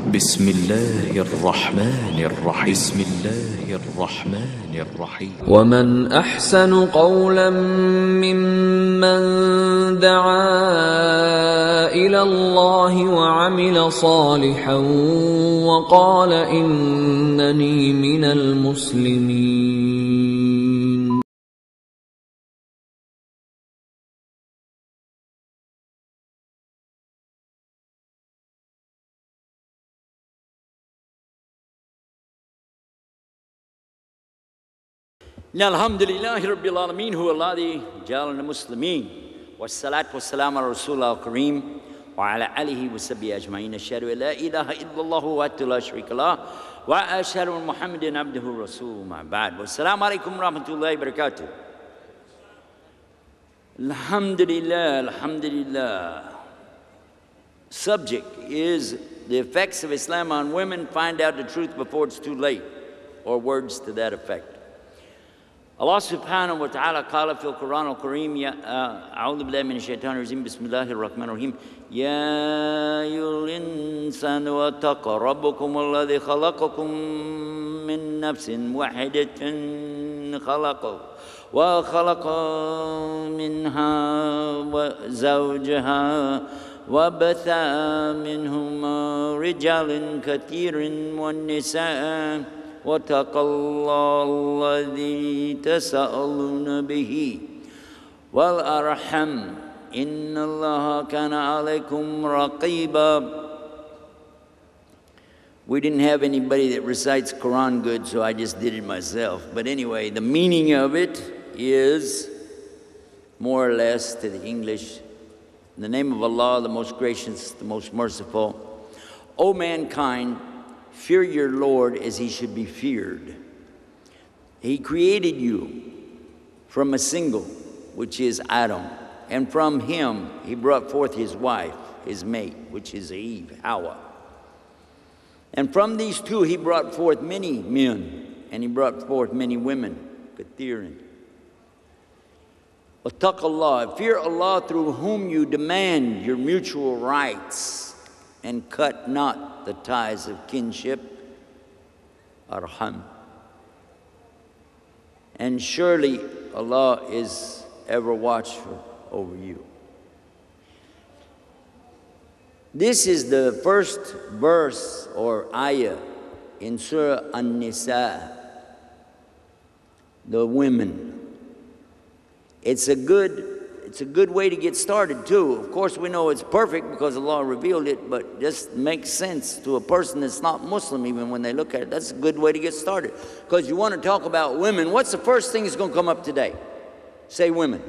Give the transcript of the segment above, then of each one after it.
بسم الله الرحمن الرحيم بسم الله الرحمن الرحيم ومن أحسن قولا ممن دعا إلى الله وعمل صالحا وقال إنني من المسلمين. الحمد لله رب العالمين هو الذي جعلنا مسلمين والصلاة والسلام على رسول الله الكريم وعلى آله وصحبه أجمعين. أشهد أن لا إله إلا الله وحده لا شريك له وأشهد أن محمدا عبده ورسوله ما بعد. والسلام عليكم ورحمة الله وبركاته. Alhamdulillah. Subject is the effects of Islam on women. Find out the truth before it's too late, or words to that effect. Allah subhanahu wa ta'ala قال في القرآن الكريم أعوذ بالله من الشيطان الرجيم بسم الله الرحمن الرحيم يا أيها الإنسان واتقوا ربكم الذي خلقكم من نفس واحدة وخلق منها زوجها وبث منهما رجالا كثيرا والنساء واتقوا الله الذي تساءلون به والأرحم إن الله كان عليكم رقيبا. We didn't have anybody that recites Quran good, so I just did it myself. But anyway, the meaning of it is more or less to the English. In the name of Allah, the most gracious, the most merciful. O mankind, fear your Lord as he should be feared. He created you from a single, which is Adam. And from him, he brought forth his wife, his mate, which is Eve, Hawa. And from these two, he brought forth many men, and he brought forth many women, Kathirin. Wattaqallah, fear Allah through whom you demand your mutual rights, and cut not the ties of kinship, arham. And surely Allah is ever watchful over you. This is the first verse or ayah in Surah An-Nisa, the women. It's a good way to get started too. Of course, we know it's perfect because Allah revealed it, but just makes sense to a person that's not Muslim even when they look at it. That's a good way to get started. Because you want to talk about women, what's the first thing that's going to come up today? Say women.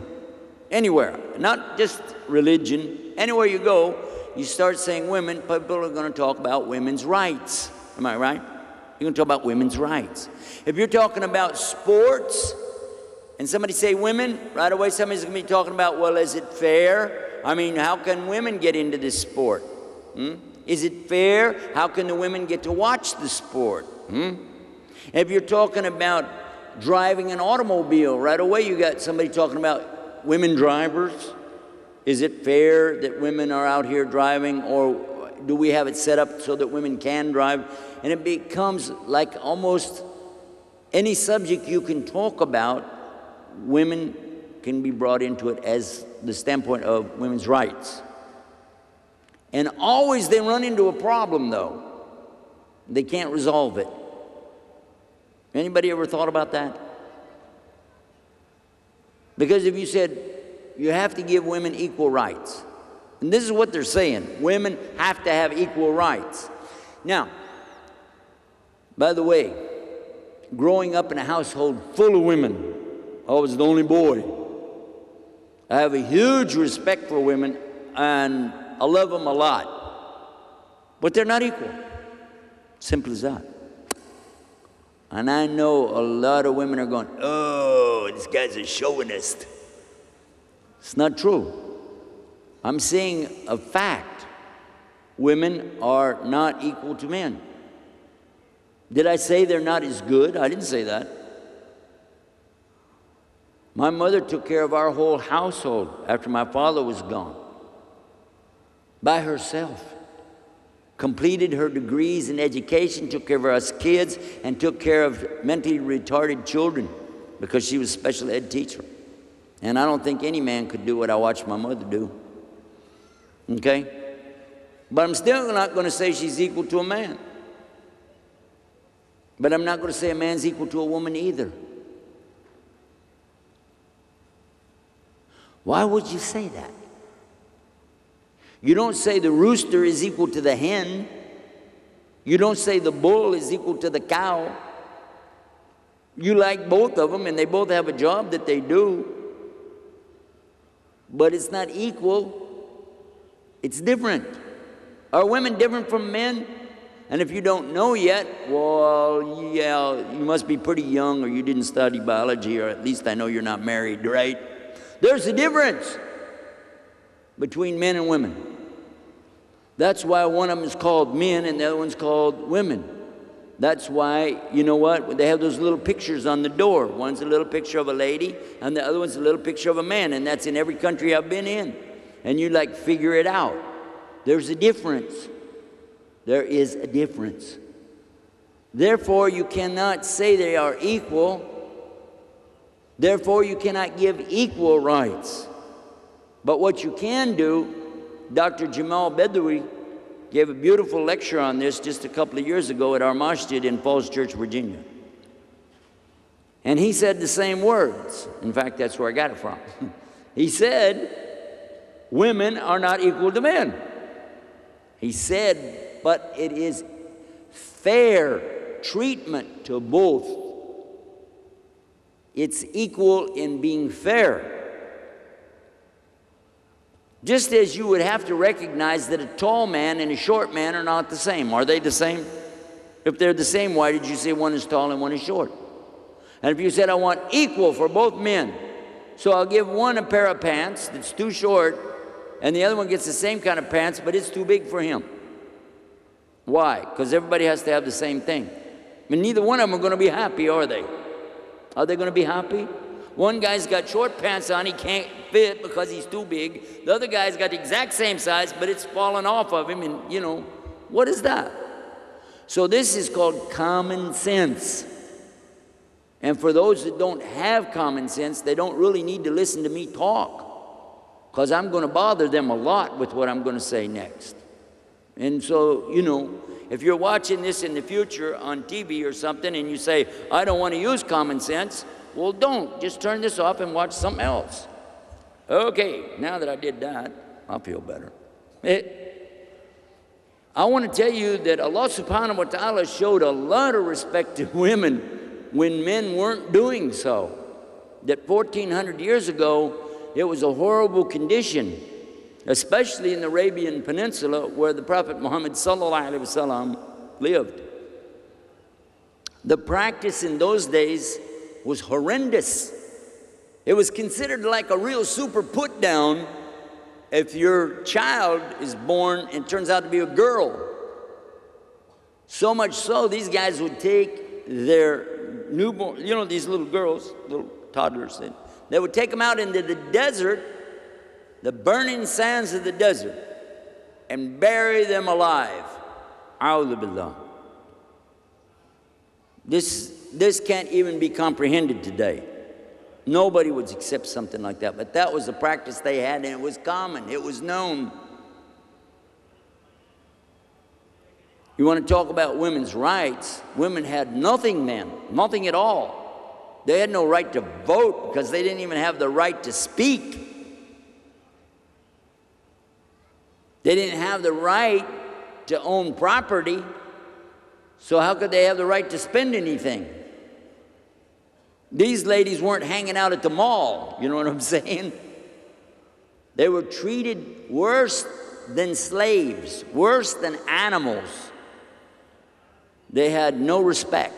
Anywhere. Not just religion. Anywhere you go, you start saying women, people are going to talk about women's rights. Am I right? You're going to talk about women's rights. If you're talking about sports, and somebody say women, right away somebody's going to be talking about, well, is it fair? I mean, how can women get into this sport? Is it fair? How can the women get to watch the sport? If you're talking about driving an automobile, right away you got somebody talking about women drivers. Is it fair that women are out here driving, or do we have it set up so that women can drive? And it becomes like almost any subject you can talk about, women can be brought into it as the standpoint of women's rights. And always they run into a problem though. They can't resolve it. Anybody ever thought about that? Because if you said you have to give women equal rights, and this is what they're saying, women have to have equal rights. Now, by the way, growing up in a household full of women, I was the only boy. I have a huge respect for women, and I love them a lot. But they're not equal. Simple as that. And I know a lot of women are going, oh, this guy's a chauvinist. It's not true. I'm saying a fact. Women are not equal to men. Did I say they're not as good? I didn't say that. My mother took care of our whole household after my father was gone, by herself. completed her degrees in education, took care of us kids, and took care of mentally retarded children because she was a special ed teacher. And I don't think any man could do what I watched my mother do. Okay? But I'm still not going to say she's equal to a man. But I'm not going to say a man's equal to a woman either. Why would you say that? You don't say the rooster is equal to the hen. You don't say the bull is equal to the cow. You like both of them, and they both have a job that they do. But it's not equal. It's different. Are women different from men? And if you don't know yet, well, yeah, you must be pretty young, or you didn't study biology, or at least I know you're not married, right? There's a difference between men and women. That's why one of them is called men and the other one's called women. That's why, you know what? They have those little pictures on the door. One's a little picture of a lady, and the other one's a little picture of a man, and that's in every country I've been in. And you like figure it out. There's a difference. There is a difference. Therefore, you cannot say they are equal. Therefore, you cannot give equal rights. But what you can do, Dr. Jamal Bedawi gave a beautiful lecture on this just a couple of years ago at our masjid in Falls Church, Virginia. And he said the same words. In fact, that's where I got it from. He said, women are not equal to men. He said, but it is fair treatment to both. It's equal in being fair. Just as you would have to recognize that a tall man and a short man are not the same. Are they the same? If they're the same, why did you say one is tall and one is short? And if you said, I want equal for both men, so I'll give one a pair of pants that's too short, and the other one gets the same kind of pants, but it's too big for him. Why? Because everybody has to have the same thing. I mean, neither one of them are going to be happy, are they? Are they going to be happy? One guy's got short pants on, he can't fit because he's too big. The other guy's got the exact same size, but it's fallen off of him, and you know, what is that? So this is called common sense. And for those that don't have common sense, they don't really need to listen to me talk, because I'm going to bother them a lot with what I'm going to say next. And so, you know, if you're watching this in the future on TV or something and you say, I don't want to use common sense, well, don't. Just turn this off and watch something else. Okay, now that I did that, I feel better. I want to tell you that Allah subhanahu wa ta'ala showed a lot of respect to women when men weren't doing so. That 1,400 years ago, it was a horrible condition, especially in the Arabian Peninsula where the Prophet Muhammad sallallahu alaihi wasallam lived. The practice in those days was horrendous. It was considered like a real super put down if your child is born and turns out to be a girl. So much so, these guys would take their newborn, you know, these little girls, little toddlers, they would take them out into the desert, the burning sands of the desert, and bury them alive. A'udhu billah. This can't even be comprehended today. Nobody would accept something like that. But that was a practice they had, and it was common. It was known. You want to talk about women's rights? Women had nothing then, nothing at all. They had no right to vote because they didn't even have the right to speak. They didn't have the right to own property. So how could they have the right to spend anything? These ladies weren't hanging out at the mall, you know what I'm saying? They were treated worse than slaves, worse than animals. They had no respect.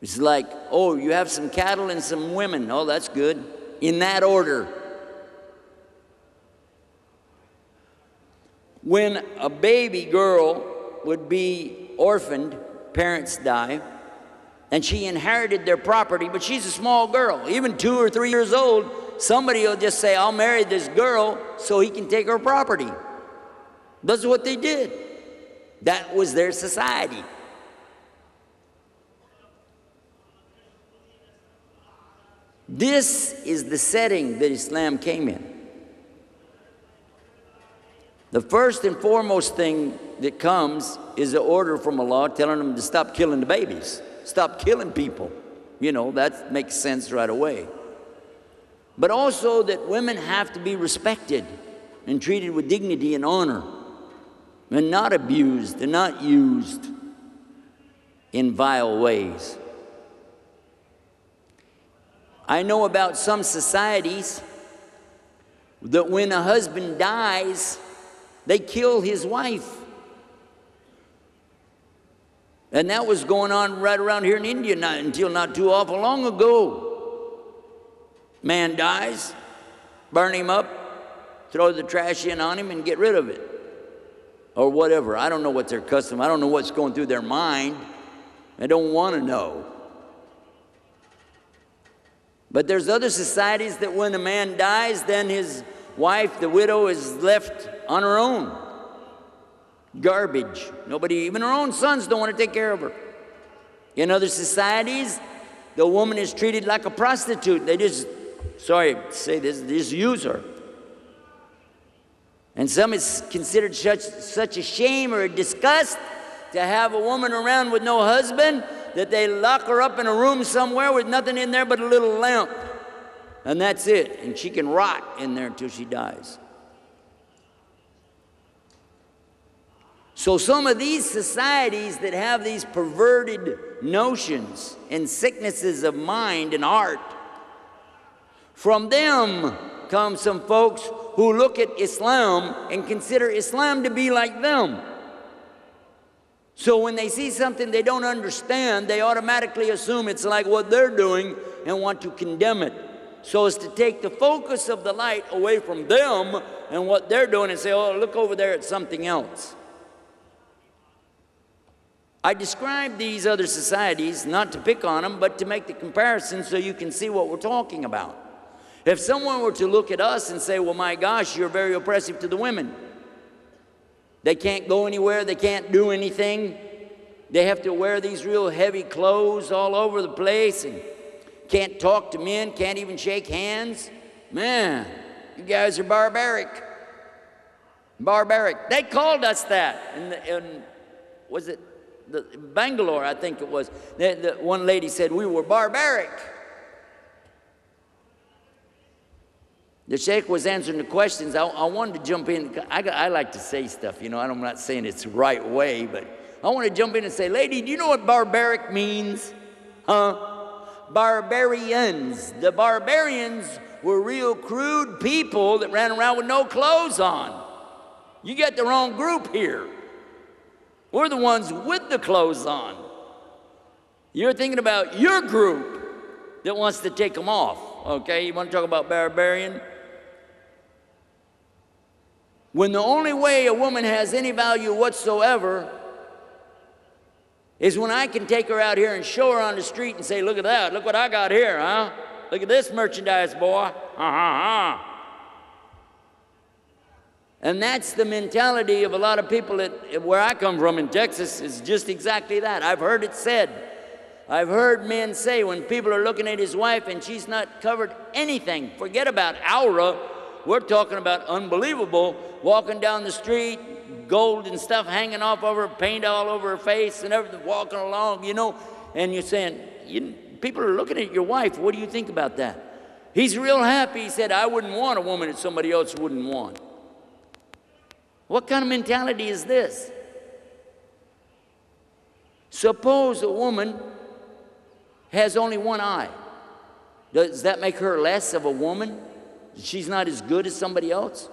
It's like, oh, you have some cattle and some women. Oh, that's good. In that order. When a baby girl would be orphaned, parents die, and she inherited their property, but she's a small girl, even 2 or 3 years old, somebody will just say, I'll marry this girl so he can take her property. That's what they did. That was their society. This is the setting that Islam came in. The first and foremost thing that comes is an order from Allah telling them to stop killing the babies, stop killing people. You know, that makes sense right away. But also that women have to be respected and treated with dignity and honor, and not abused and not used in vile ways. I know about some societies that when a husband dies, they kill his wife. And that was going on right around here in India until not too awful long ago. Man dies, burn him up, throw the trash in on him and get rid of it. Or whatever. I don't know what's their custom. I don't know what's going through their mind. I don't want to know. But there's other societies that when a man dies, then his wife, the widow, is left on her own. Garbage. Nobody, even her own sons don't want to take care of her. In other societies, the woman is treated like a prostitute. They just, sorry to say this, they just use her. And some is considered such a shame or a disgust to have a woman around with no husband that they lock her up in a room somewhere with nothing in there but a little lamp. And that's it. And she can rot in there until she dies. So some of these societies that have these perverted notions and sicknesses of mind and heart, from them come some folks who look at Islam and consider Islam to be like them. So when they see something they don't understand, they automatically assume it's like what they're doing and want to condemn it. So as to take the focus of the light away from them and what they're doing and say, oh, look over there at something else. I describe these other societies not to pick on them, but to make the comparison so you can see what we're talking about. If someone were to look at us and say, well, my gosh, you're very oppressive to the women. They can't go anywhere. They can't do anything. They have to wear these real heavy clothes all over the place and can't talk to men, can't even shake hands. Man, you guys are barbaric. Barbaric. They called us that. Was it Bangalore, I think it was. The one lady said we were barbaric. The sheikh was answering the questions. I wanted to jump in. I like to say stuff, you know. I'm not saying it's the right way, but I want to jump in and say, lady, do you know what barbaric means? Huh? Barbarians. The barbarians were real crude people that ran around with no clothes on. You got the wrong group here. We're the ones with the clothes on. You're thinking about your group that wants to take them off. Okay, you want to talk about barbarian? When the only way a woman has any value whatsoever is when I can take her out here and show her on the street and say, look at that, look what I got here, huh? Look at this merchandise, boy. And that's the mentality of a lot of people where I come from in Texas, is just exactly that. I've heard it said. I've heard men say when people are looking at his wife and she's not covered anything, forget about aura, we're talking about unbelievable, walking down the street, gold and stuff hanging off of her, paint all over her face and everything, walking along, you know, and you're saying, people are looking at your wife, what do you think about that? He's real happy. He said, I wouldn't want a woman that somebody else wouldn't want. What kind of mentality is this? Suppose a woman has only one eye. Does that make her less of a woman? She's not as good as somebody else?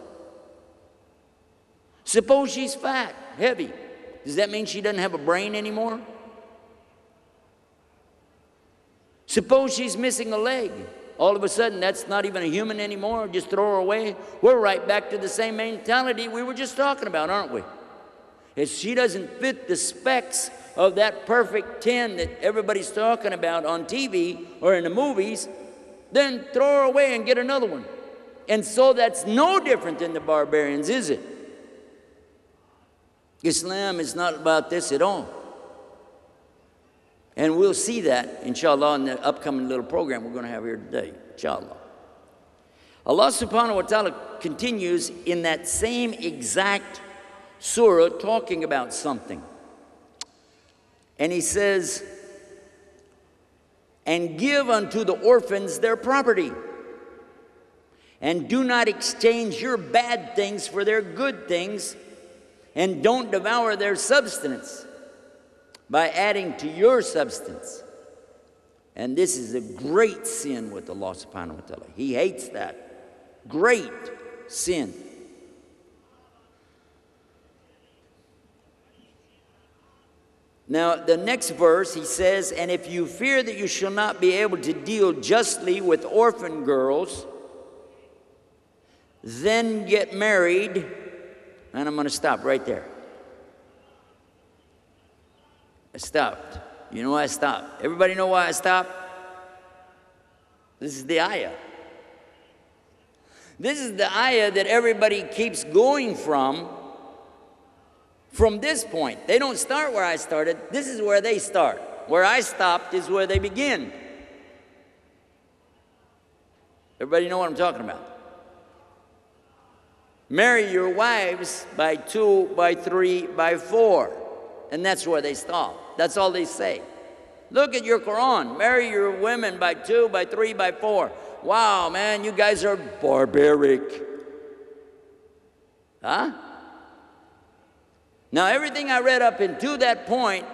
Suppose she's fat, heavy. Does that mean she doesn't have a brain anymore? Suppose she's missing a leg. All of a sudden, that's not even a human anymore. Just throw her away. We're right back to the same mentality we were just talking about, aren't we? If she doesn't fit the specs of that perfect 10 that everybody's talking about on TV or in the movies, then throw her away and get another one. And so that's no different than the barbarians, is it? Islam is not about this at all. And we'll see that, inshallah, in the upcoming little program we're going to have here today, inshallah. Allah subhanahu wa ta'ala continues in that same exact surah talking about something. And he says, and give unto the orphans their property, and do not exchange your bad things for their good things, and don't devour their substance by adding to your substance. And this is a great sin with Allah subhanahu wa ta'ala. He hates that. Great sin. Now, the next verse, he says, and if you fear that you shall not be able to deal justly with orphan girls, then get married. And I'm going to stop right there. I stopped. You know why I stopped? Everybody know why I stopped? This is the ayah. This is the ayah that everybody keeps going from this point. They don't start where I started. This is where they start. Where I stopped is where they begin. Everybody know what I'm talking about? Marry your wives by 2, by 3, by 4. And that's where they stop. That's all they say. Look at your Quran. Marry your women by 2, by 3, by 4. Wow, man, you guys are barbaric. Huh? Now, everything I read up into that point,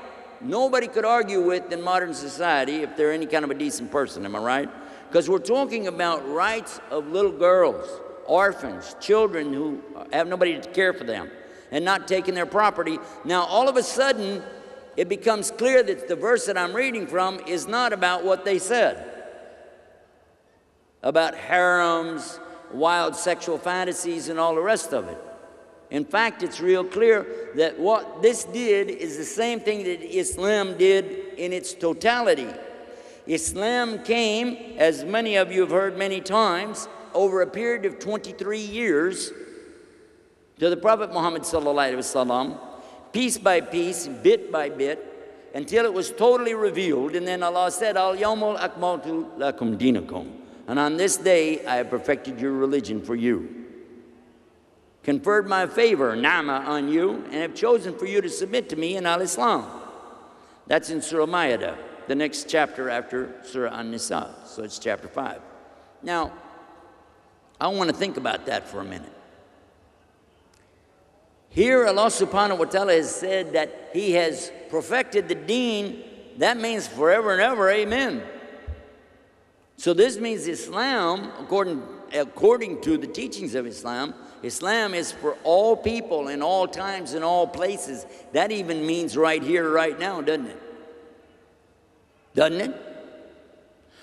nobody could argue with in modern society if they're any kind of a decent person, am I right? Because we're talking about rights of little girls, orphans, children who have nobody to care for them, and not taking their property. Now, all of a sudden, it becomes clear that the verse that I'm reading from is not about what they said, about harems, wild sexual fantasies, and all the rest of it. In fact, it's real clear that what this did is the same thing that Islam did in its totality. Islam came, as many of you have heard many times, over a period of 23 years to the Prophet Muhammad sallallahu alaihi wasallam, piece by piece, bit by bit, until it was totally revealed. And then Allah said, Al-yawmul akmaltu lakum dinakum. And on this day, I have perfected your religion for you. Conferred my favor, nama, on you, and have chosen for you to submit to me in al-Islam. That's in Surah Ma'idah, the next chapter after Surah An-Nisa. So it's chapter 5. Now, I want to think about that for a minute. Here, Allah subhanahu wa ta'ala has said that He has perfected the deen. That means forever and ever, amen. So this means Islam, according to the teachings of Islam, Islam is for all people in all times and all places. That even means right here, right now, doesn't it? Doesn't it?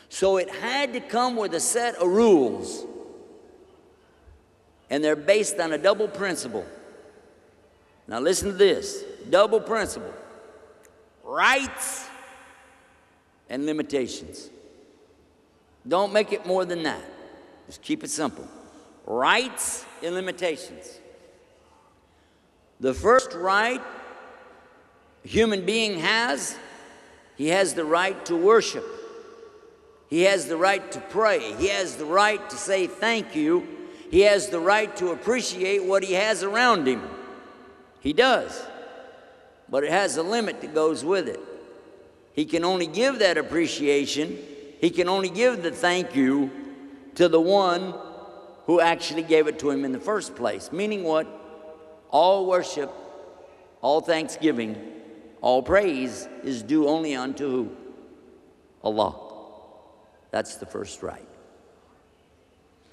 So it had to come with a set of rules. And they're based on a double principle. Now listen to this. Double principle. Rights and limitations. Don't make it more than that. Just keep it simple. Rights and limitations. The first right a human being has, he has the right to worship. He has the right to pray. He has the right to say thank you. He has the right to appreciate what he has around him. He does. But it has a limit that goes with it. He can only give that appreciation, he can only give the thank you to the one who actually gave it to him in the first place. Meaning what? All worship, all thanksgiving, all praise is due only unto who? Allah. That's the first right.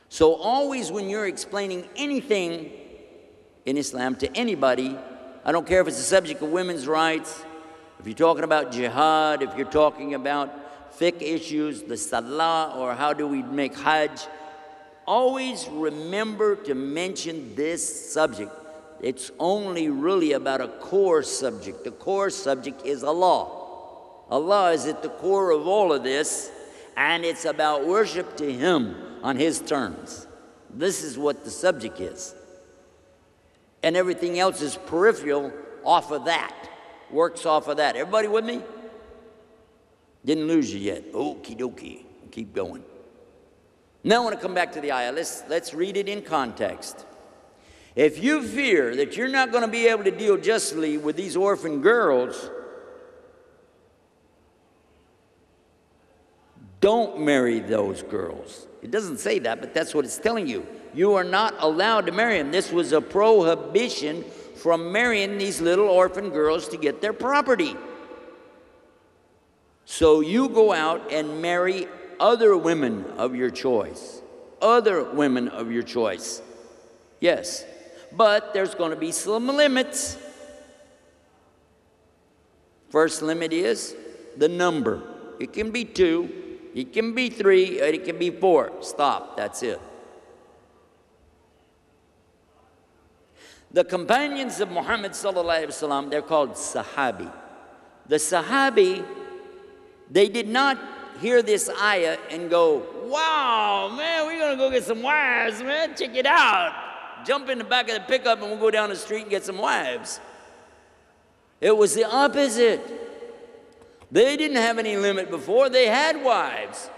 So always when you're explaining anything in Islam to anybody, I don't care if it's the subject of women's rights, if you're talking about jihad, if you're talking about fiqh issues, the salah, or how do we make hajj, always remember to mention this subject. It's only really about a core subject. The core subject is Allah. Allah is at the core of all of this, and it's about worship to Him on His terms. This is what the subject is. And everything else is peripheral off of that, works off of that. Everybody with me? Didn't lose you yet. Okie dokie. Keep going. Now I want to come back to the ayah. Let's read it in context. If you fear that you're not going to be able to deal justly with these orphan girls, don't marry those girls. It doesn't say that, but that's what it's telling you. You are not allowed to marry them. This was a prohibition from marrying these little orphan girls to get their property. So you go out and marry other women of your choice. Other women of your choice. Yes. But there's going to be some limits. First limit is the number. It can be 2, it can be 3, or it can be 4. Stop. That's it. The companions of Muhammad sallallahu alaihi wasallam, they're called Sahabi. The Sahabi, they did not hear this ayah and go, wow, man, we're going to go get some wives, man. Check it out. Jump in the back of the pickup and we'll go down the street and get some wives. It was the opposite. They didn't have any limit before. They had wives.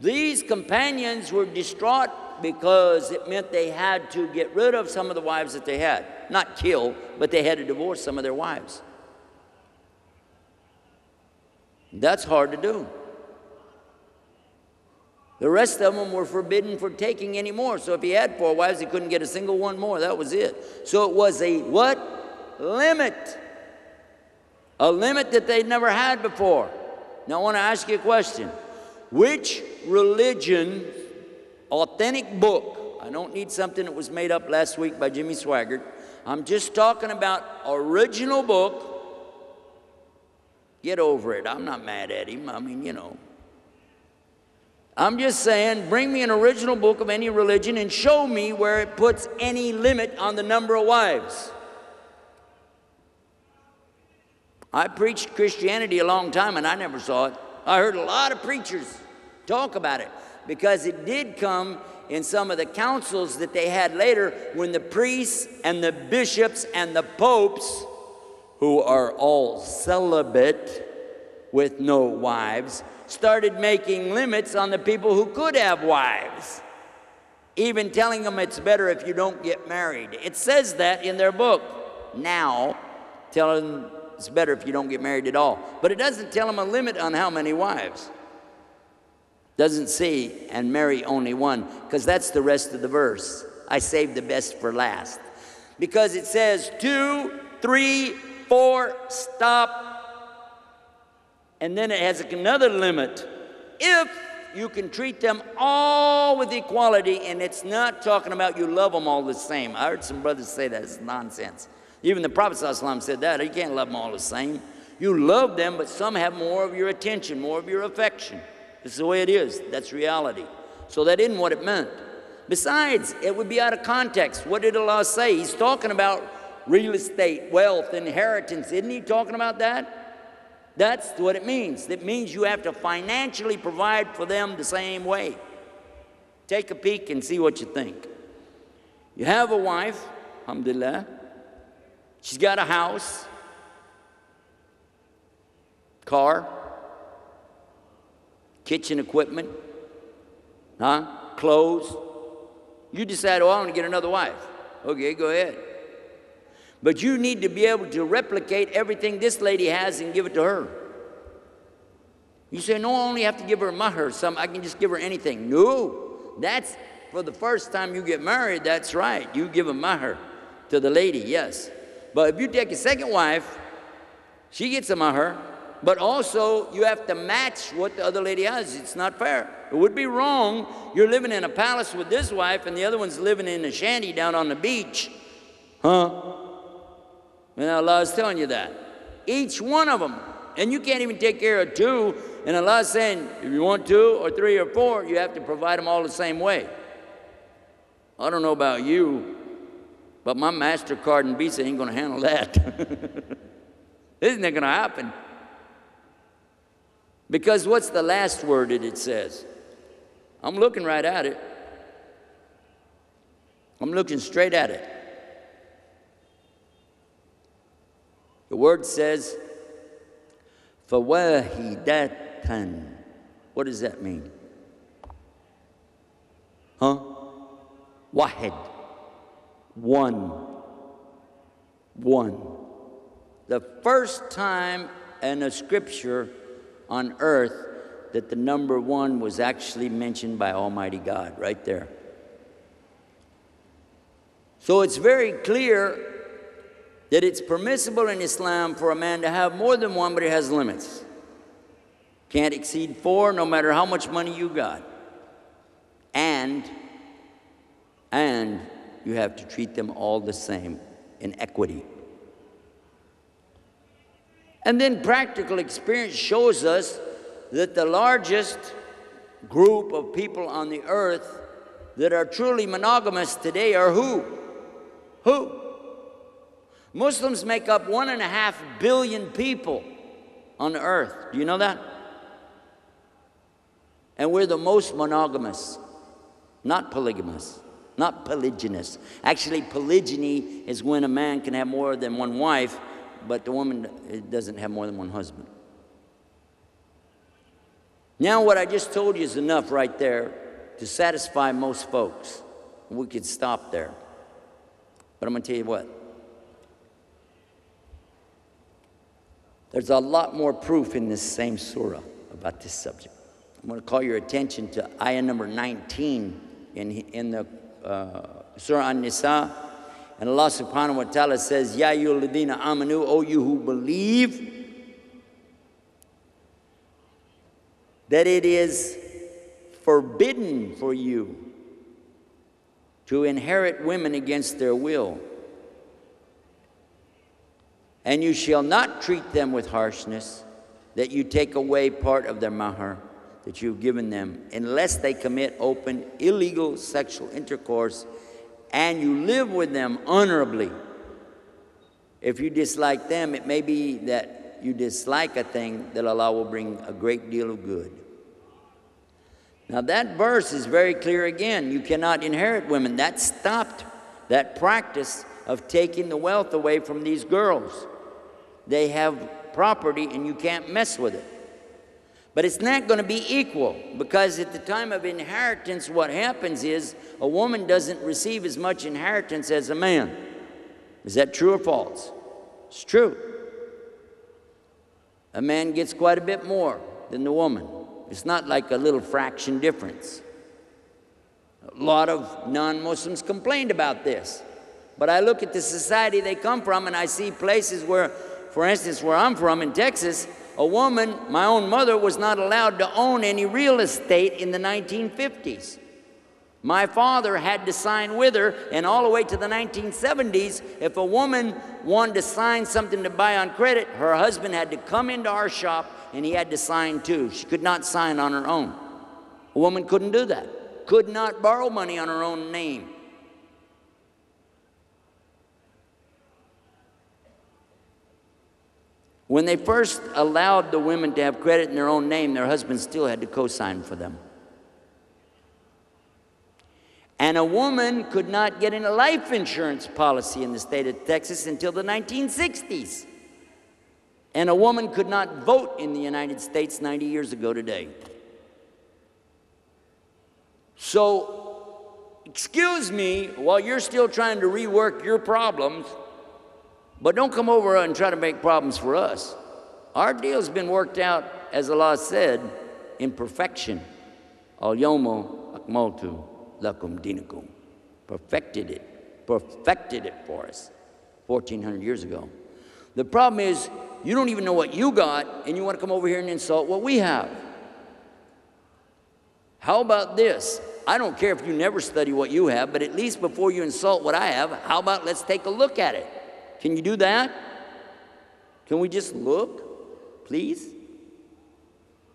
These companions were distraught because it meant they had to get rid of some of the wives that they had. Not kill, but they had to divorce some of their wives. That's hard to do. The rest of them were forbidden for taking any more. So if he had 4 wives, he couldn't get a single one more. That was it. So it was a what? Limit. A limit that they'd never had before. Now I want to ask you a question. Which religion, authentic book, I don't need something that was made up last week by Jimmy Swaggart. I'm just talking about original book. Get over it. I'm not mad at him. I mean, you know. I'm just saying, bring me an original book of any religion and show me where it puts any limit on the number of wives. I preached Christianity a long time and I never saw it. I heard a lot of preachers talk about it because it did come in some of the councils that they had later when the priests and the bishops and the popes, who are all celibate with no wives, started making limits on the people who could have wives, even telling them it's better if you don't get married. It says that in their book now, telling them it's better if you don't get married at all. But it doesn't tell them a limit on how many wives. Doesn't say, and marry only one, because that's the rest of the verse. I saved the best for last. Because it says 2, 3, 4, stop. And then it has another limit. If you can treat them all with equality, and it's not talking about you love them all the same. I heard some brothers say that. It's nonsense. Even the Prophet ﷺ said that. You can't love them all the same. You love them, but some have more of your attention, more of your affection. This is the way it is. That's reality. So that isn't what it meant. Besides, it would be out of context. What did Allah say? He's talking about real estate, wealth, inheritance. Isn't he talking about that? That's what it means. It means you have to financially provide for them the same way. Take a peek and see what you think. You have a wife, alhamdulillah. She's got a house, car, kitchen equipment, clothes. You decide, oh, I want to get another wife. Okay, go ahead. But you need to be able to replicate everything this lady has and give it to her. You say, no, I only have to give her a mahr. I can just give her anything. No, that's for the first time you get married. That's right. You give a mahr to the lady, yes. But if you take a second wife, she gets a mahr, but also you have to match what the other lady has. It's not fair. It would be wrong. You're living in a palace with this wife and the other one's living in a shanty down on the beach. And Allah is telling you that. Each one of them. And you can't even take care of 2. And Allah is saying, if you want 2 or 3 or 4, you have to provide them all the same way. I don't know about you, but my MasterCard and Visa ain't going to handle that. Isn't it going to happen? Because what's the last word that it says? I'm looking right at it. I'm looking straight at it. The word says, فَوَاهِدَةً. What does that mean? Huh? Wahid. One. One. The first time in a scripture on earth that the number one was actually mentioned by Almighty God, right there. So it's very clear that it's permissible in Islam for a man to have more than one, but it has limits. Can't exceed 4, no matter how much money you got. And you have to treat them all the same in equity. And then practical experience shows us that the largest group of people on the earth that are truly monogamous today are who? Who? Muslims make up 1.5 billion people on the earth. Do you know that? And we're the most monogamous, not polygamous, not polygynous. Actually, polygyny is when a man can have more than one wife, but the woman doesn't have more than one husband. Now, what I just told you is enough right there to satisfy most folks. We could stop there. But I'm going to tell you what. There's a lot more proof in this same surah about this subject. I'm going to call your attention to ayah number 19 in the Surah An-Nisa. And Allah subhanahu wa ta'ala says, Ya ayyuhalladhina amanu, O you who believe, that it is forbidden for you to inherit women against their will. And you shall not treat them with harshness, that you take away part of their mahar that you've given them, unless they commit open, illegal sexual intercourse, and you live with them honorably. If you dislike them, it may be that you dislike a thing that Allah will bring a great deal of good. Now that verse is very clear again. You cannot inherit women. That stopped that practice of taking the wealth away from these girls. They have property and you can't mess with it. But it's not going to be equal, because at the time of inheritance, what happens is a woman doesn't receive as much inheritance as a man. Is that true or false? It's true. A man gets quite a bit more than the woman. It's not like a little fraction difference. A lot of non-Muslims complained about this. But I look at the society they come from, and I see places where, for instance, where I'm from in Texas, a woman, my own mother, was not allowed to own any real estate in the 1950s. My father had to sign with her, and all the way to the 1970s, if a woman wanted to sign something to buy on credit, her husband had to come into our shop and he had to sign too. She could not sign on her own. A woman couldn't do that. Could not borrow money on her own name. When they first allowed the women to have credit in their own name, their husbands still had to co-sign for them. And a woman could not get in a life insurance policy in the state of Texas until the 1960s. And a woman could not vote in the United States 90 years ago today. So, excuse me, while you're still trying to rework your problems, but don't come over and try to make problems for us. Our deal's been worked out, as Allah said, in perfection. Al-yawma akmaltu lakum dinakum. Perfected it for us 1,400 years ago. The problem is, you don't even know what you got, and you want to come over here and insult what we have. How about this? I don't care if you never study what you have, but at least before you insult what I have, how about let's take a look at it? Can you do that? Can we just look, please?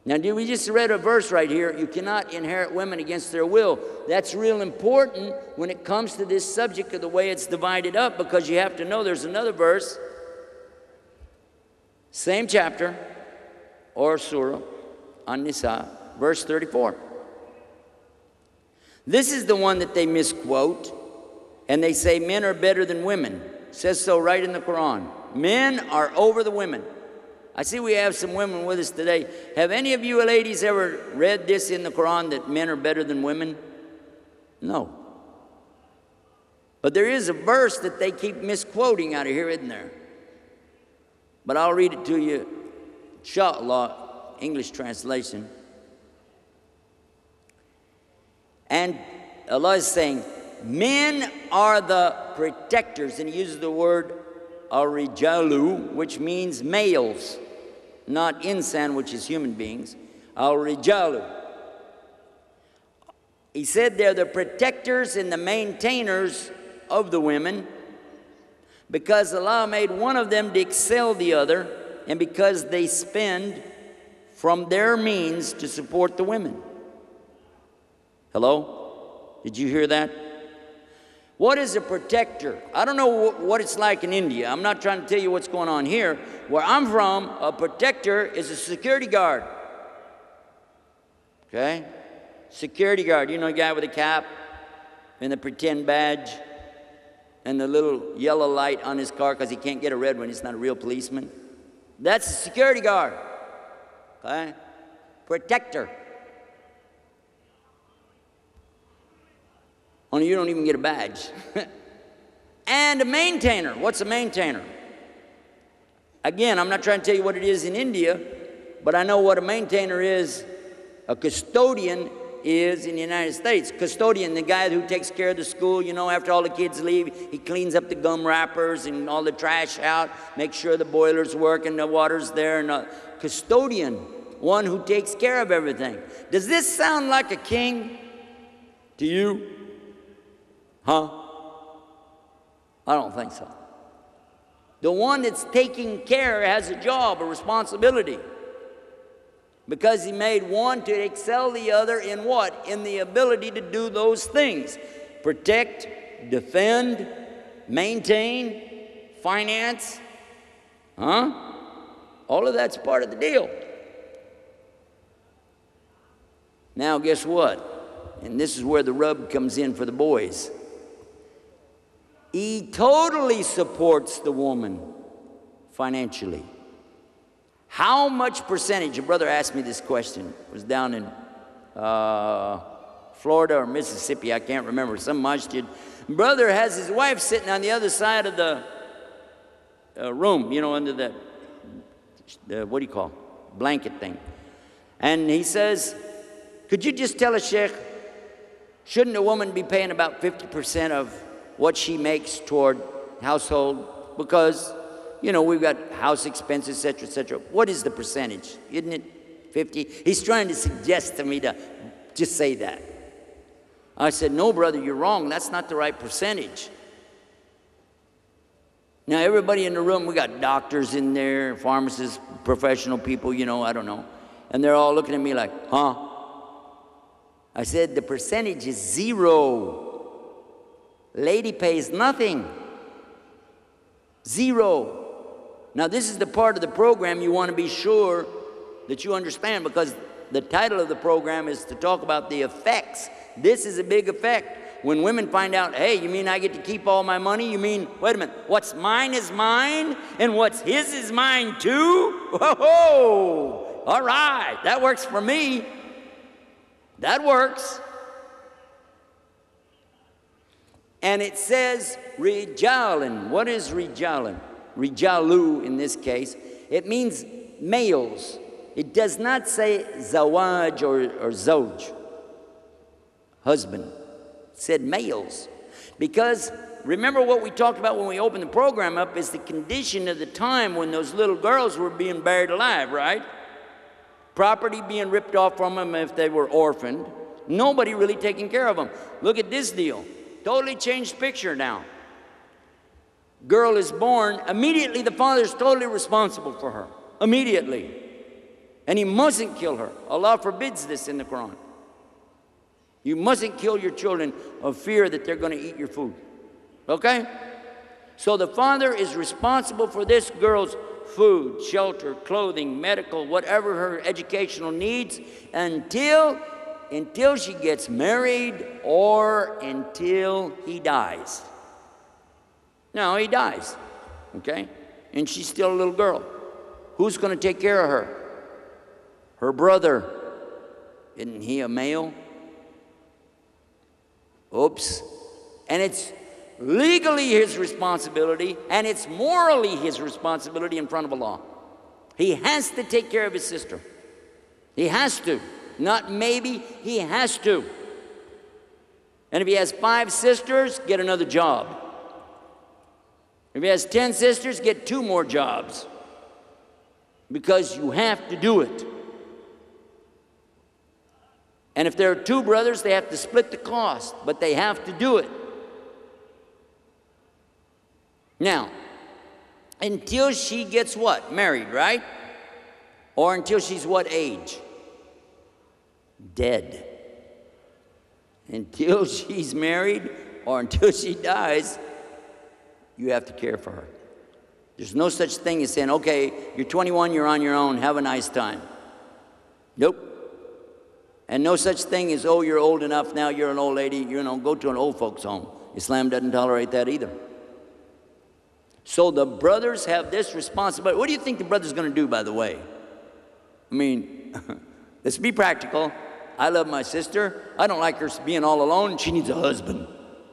Now, we just read a verse right here. You cannot inherit women against their will. That's real important when it comes to this subject of the way it's divided up, because you have to know there's another verse, same chapter or surah, An-Nisa, verse 34. This is the one that they misquote, and they say men are better than women. It says so right in the Quran. Men are over the women. I see we have some women with us today. Have any of you ladies ever read this in the Quran, that men are better than women? No. But there is a verse that they keep misquoting out of here, isn't there? But I'll read it to you, inshallah, English translation. And Allah is saying, men are the protectors, and He uses the word al-rijalu, which means males, not insan, which is human beings. Al-rijalu. He said they're the protectors and the maintainers of the women, because Allah made one of them to excel the other, and because they spend from their means to support the women. Hello? Did you hear that? What is a protector? I don't know what it's like in India. I'm not trying to tell you what's going on here. Where I'm from, a protector is a security guard. Okay? Security guard. You know, a guy with a cap and the pretend badge and the little yellow light on his car because he can't get a red one. He's not a real policeman. That's a security guard. Okay? Protector. Only you don't even get a badge. And a maintainer. What's a maintainer? Again, I'm not trying to tell you what it is in India, but I know what a maintainer is. A custodian is in the United States. Custodian, the guy who takes care of the school, you know, after all the kids leave, he cleans up the gum wrappers and all the trash out, makes sure the boilers work and the water's there. And custodian, one who takes care of everything. Does this sound like a king to you? Huh? I don't think so. The one that's taking care has a job, a responsibility. Because He made one to excel the other in what? In the ability to do those things. Protect, defend, maintain, finance. Huh? All of that's part of the deal. Now, guess what? And this is where the rub comes in for the boys. He totally supports the woman financially. How much percentage? A brother asked me this question. It was down in Florida or Mississippi. I can't remember. Some masjid. Brother has his wife sitting on the other side of the room, you know, under the what do you call it? Blanket thing. And he says, could you just tell us, Sheikh, shouldn't a woman be paying about 50% of what she makes toward household? Because, you know, we've got house expenses, etc., etc. What is the percentage? Isn't it 50? He's trying to suggest to me to just say that. I said, no, brother, you're wrong. That's not the right percentage. Now, everybody in the room, we got doctors in there, pharmacists, professional people, you know, I don't know. And they're all looking at me like, huh? I said, the percentage is 0. Lady pays nothing. 0. Now, this is the part of the program you want to be sure that you understand, because the title of the program is to talk about the effects. This is a big effect. When women find out, hey, you mean I get to keep all my money? You mean, wait a minute, what's mine is mine, and what's his is mine too? Whoa, all right, that works for me. That works. And it says rijalin. What is rijalin? Rijalu in this case. It means males. It does not say zawaj or zoj, husband. It said males. Because remember what we talked about when we opened the program up is the condition of the time when those little girls were being buried alive, right? Property being ripped off from them if they were orphaned. Nobody really taking care of them. Look at this deal. Totally changed picture now. Girl is born. Immediately the father is totally responsible for her. Immediately. And he mustn't kill her. Allah forbids this in the Quran. You mustn't kill your children of fear that they're going to eat your food. Okay? So the father is responsible for this girl's food, shelter, clothing, medical, whatever her educational needs, until she gets married or until he dies. No, he dies. Okay? and she's still a little girl. Who's going to take care of her? Her brother. Isn't he a male? Oops. And it's legally his responsibility, and it's morally his responsibility in front of the law. He has to take care of his sister. He has to. Not maybe, he has to. And if he has 5 sisters, get another job. If he has 10 sisters, get 2 more jobs. Because you have to do it. And if there are 2 brothers, they have to split the cost, but they have to do it. Now, until she gets what? Married, right? Or until she's what age? Dead. Until she's married or until she dies, you have to care for her. There's no such thing as saying, okay, you're 21, you're on your own, have a nice time. Nope. And no such thing as, oh, you're old enough now, you're an old lady, you know, go to an old folks' home. Islam doesn't tolerate that either. So the brothers have this responsibility. What do you think the brother's going to do, by the way? I mean, let's be practical. I love my sister. I don't like her being all alone. She needs a husband.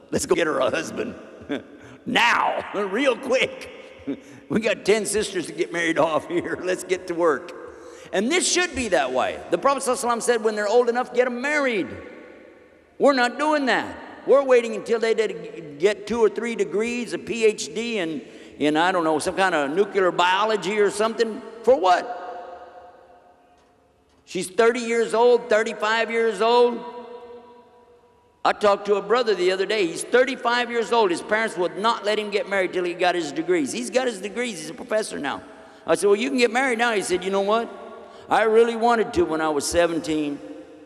Let's go get her a husband. Now, real quick. We got 10 sisters to get married off here. Let's get to work. And this should be that way. The Prophet ﷺ said when they're old enough, get them married. We're not doing that. We're waiting until they get 2 or 3 degrees, a PhD in, I don't know, some kind of nuclear biology or something. For what? She's 30 years old, 35 years old. I talked to a brother the other day. He's 35 years old. His parents would not let him get married till he got his degrees. He's got his degrees. He's a professor now. I said, well, you can get married now. He said, you know what? I really wanted to when I was 17,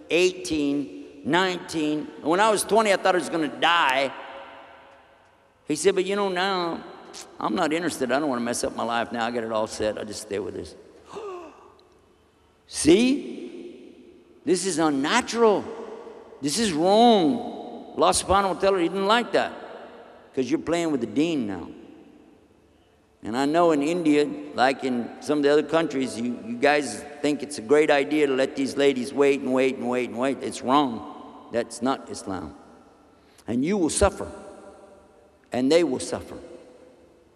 18, 19. When I was 20, I thought I was going to die. He said, but you know, now I'm not interested. I don't want to mess up my life now. I got it all set. I'll just stay with this. See? This is unnatural. This is wrong. Allah subhanahu wa ta'ala, He didn't like that. Because you're playing with the deen now. And I know in India, like in some of the other countries, you guys think it's a great idea to let these ladies wait and wait and wait and wait. It's wrong. That's not Islam. And you will suffer. And they will suffer.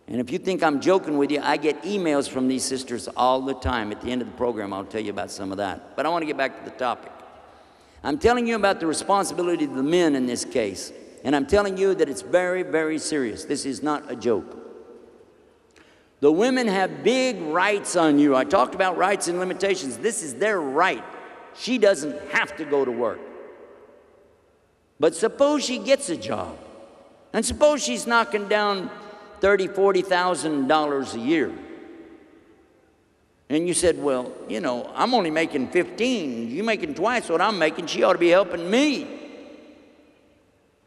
And if you think I'm joking with you, I get emails from these sisters all the time. At the end of the program, I'll tell you about some of that. But I want to get back to the topic. I'm telling you about the responsibility of the men in this case. And I'm telling you that it's very, very serious. This is not a joke. The women have big rights on you. I talked about rights and limitations. This is their right. She doesn't have to go to work. But suppose she gets a job. And suppose she's knocking down $30,000, $40,000 a year. And you said, well, you know, I'm only making 15. You're making twice what I'm making. She ought to be helping me.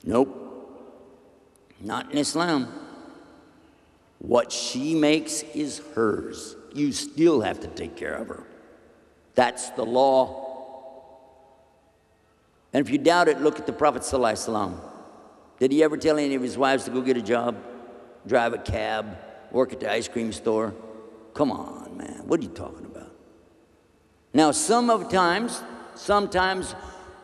Nope. Not in Islam. What she makes is hers. You still have to take care of her. That's the law. And if you doubt it, look at the Prophet ﷺ. Did he ever tell any of his wives to go get a job? Drive a cab? Work at the ice cream store? Come on, man. What are you talking about? Now, sometimes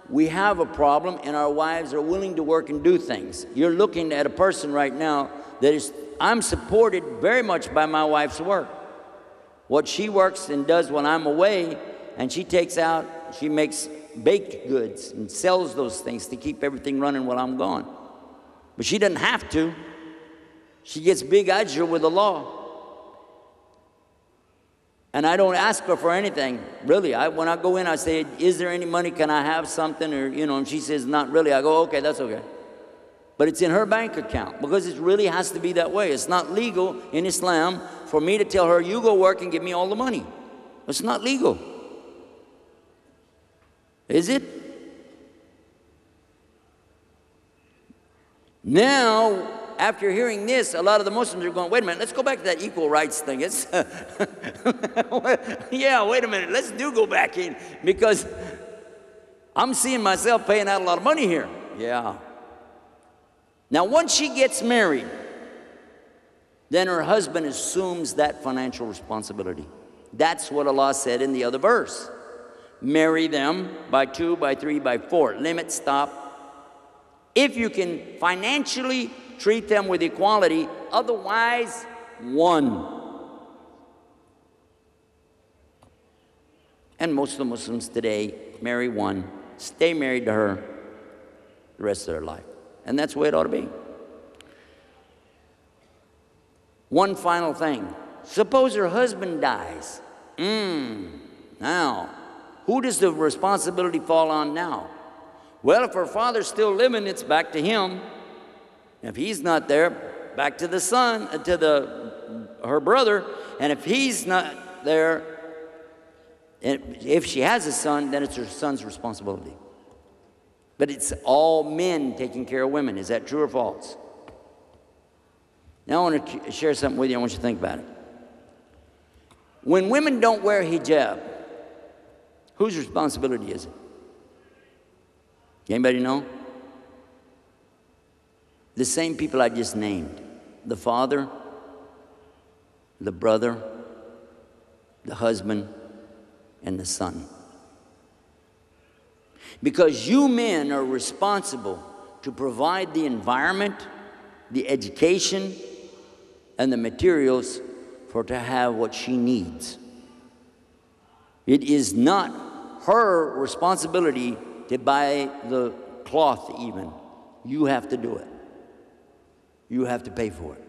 we have a problem and our wives are willing to work and do things. You're looking at a person right now that is, I'm supported very much by my wife's work. What she works and does when I'm away, and she takes out, she makes baked goods and sells those things to keep everything running while I'm gone. But she doesn't have to. She gets big ajr with the law. And I don't ask her for anything, really. When I go in, I say, is there any money? Can I have something? Or, you know, and she says, not really. I go, okay, that's okay. But it's in her bank account because it really has to be that way. It's not legal in Islam for me to tell her, you go work and give me all the money. It's not legal. Is it? Now, after hearing this, a lot of the Muslims are going, wait a minute, let's go back to that equal rights thing. It's yeah, wait a minute, let's go back in because I'm seeing myself paying out a lot of money here. Yeah. Now, once she gets married, then her husband assumes that financial responsibility. That's what Allah said in the other verse. Marry them by 2, by 3, by 4. Limit, stop. If you can financially treat them with equality, otherwise, 1. And most of the Muslims today marry 1, stay married to her the rest of their life. And that's the way it ought to be. One final thing. Suppose her husband dies. Now, who does the responsibility fall on now? Well, if her father's still living, it's back to him. If he's not there, back to the son, her brother. And if he's not there, if she has a son, then it's her son's responsibility. But it's all men taking care of women. Is that true or false? Now I want to share something with you. I want you to think about it. When women don't wear hijab, whose responsibility is it? Anybody know? The same people I just named. The father, the brother, the husband, and the son. Because you men are responsible to provide the environment, the education, and the materials for her to have what she needs. It is not her responsibility to buy the cloth even. You have to do it. You have to pay for it.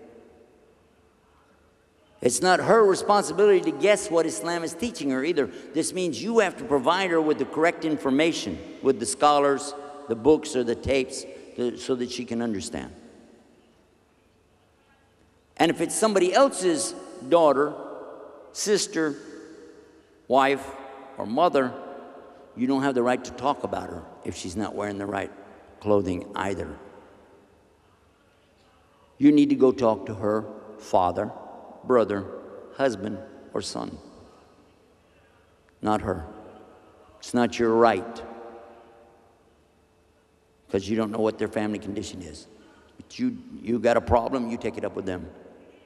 It's not her responsibility to guess what Islam is teaching her either. This means you have to provide her with the correct information, with the scholars, the books, or the tapes, so that she can understand. And if it's somebody else's daughter, sister, wife, or mother, you don't have the right to talk about her if she's not wearing the right clothing either. You need to go talk to her father, brother, husband, or son. Not her. It's not your right. Because you don't know what their family condition is. But you got a problem, you take it up with them.